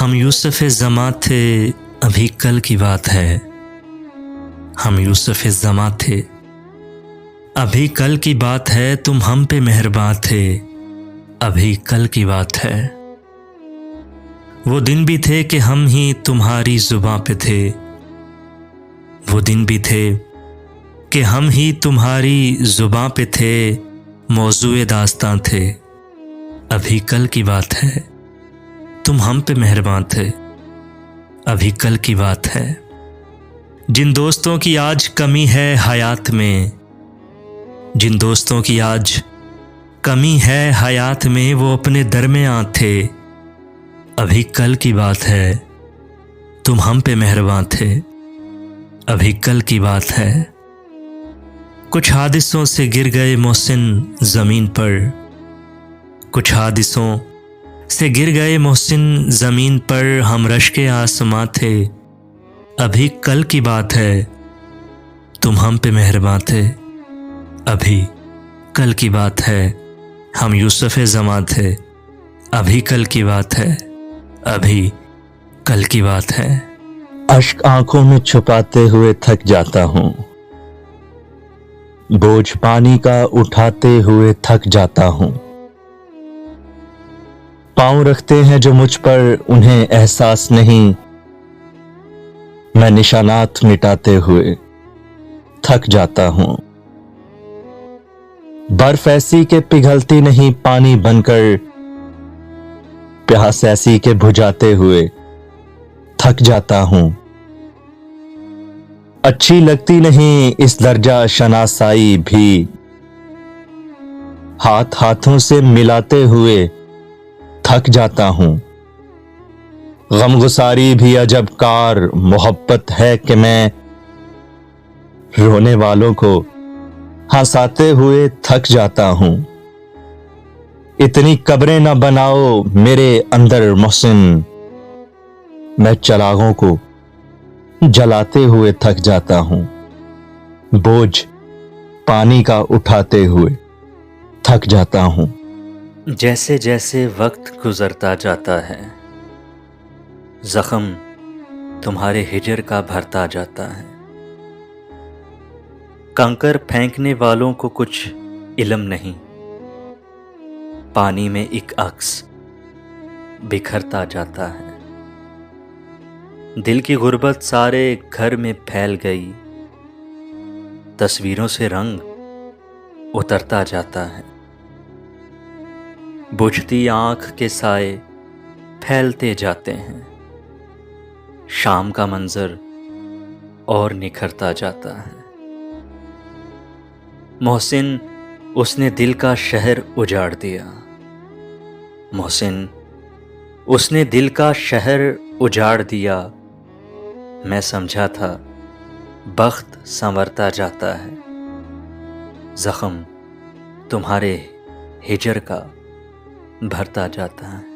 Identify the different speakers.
Speaker 1: ہم یوسف زماں تھے ابھی کل کی بات ہے، ہم یوسف زماں تھے ابھی کل کی بات ہے، تم ہم پہ مہرباں تھے ابھی کل کی بات ہے۔ وہ دن بھی تھے کہ ہم ہی تمہاری زباں پہ تھے، وہ دن بھی تھے کہ ہم ہی تمہاری زباں پہ تھے، موضوع داستاں تھے ابھی کل کی بات ہے، تم ہم پہ مہرباں تھے ابھی کل کی بات ہے۔ جن دوستوں کی آج کمی ہے حیات میں، جن دوستوں کی آج کمی ہے حیات میں، وہ اپنے درمیاں تھے ابھی کل کی بات ہے، تم ہم پہ مہرباں تھے ابھی کل کی بات ہے۔ کچھ حادثوں سے گر گئے محسن زمین پر، کچھ حادثوں سے گر گئے محسن زمین پر، ہم رشک آسماں تھے ابھی کل کی بات ہے، تم ہم پہ مہرباں تھے ابھی کل کی بات ہے۔ ہم یوسف زماں تھے ابھی کل کی بات ہے، ابھی کل کی بات ہے۔
Speaker 2: اشک آنکھوں میں چھپاتے ہوئے تھک جاتا ہوں، بوجھ پانی کا اٹھاتے ہوئے تھک جاتا ہوں، پاؤں رکھتے ہیں جو مجھ پر انہیں احساس نہیں، میں نشانات مٹاتے ہوئے تھک جاتا ہوں۔ برف ایسی کہ پگھلتی نہیں پانی بن کر، پیاس ایسی کہ بجھاتے ہوئے تھک جاتا ہوں۔ اچھی لگتی نہیں اس درجہ شناسائی بھی، ہاتھ ہاتھوں سے ملاتے ہوئے تھک جاتا ہوں۔ غم گساری بھی عجب کار محبت ہے کہ میں رونے والوں کو ہنساتے ہوئے تھک جاتا ہوں۔ اتنی قبریں نہ بناؤ میرے اندر محسن، میں چراغوں کو جلاتے ہوئے تھک جاتا ہوں، بوجھ پانی کا اٹھاتے ہوئے تھک جاتا ہوں۔
Speaker 1: جیسے جیسے وقت گزرتا جاتا ہے، زخم تمہارے ہجر کا بھرتا جاتا ہے، کنکر پھینکنے والوں کو کچھ علم نہیں، پانی میں ایک عکس بکھرتا جاتا ہے۔ دل کی غربت سارے گھر میں پھیل گئی، تصویروں سے رنگ اترتا جاتا ہے، بجھتی آنکھ کے سائے پھیلتے جاتے ہیں، شام کا منظر اور نکھرتا جاتا ہے۔ محسن اس نے دل کا شہر اجاڑ دیا، محسن اس نے دل کا شہر اجاڑ دیا، میں سمجھا تھا بخت سنورتا جاتا ہے، زخم تمہارے ہجر کا بھرتا جاتا ہے۔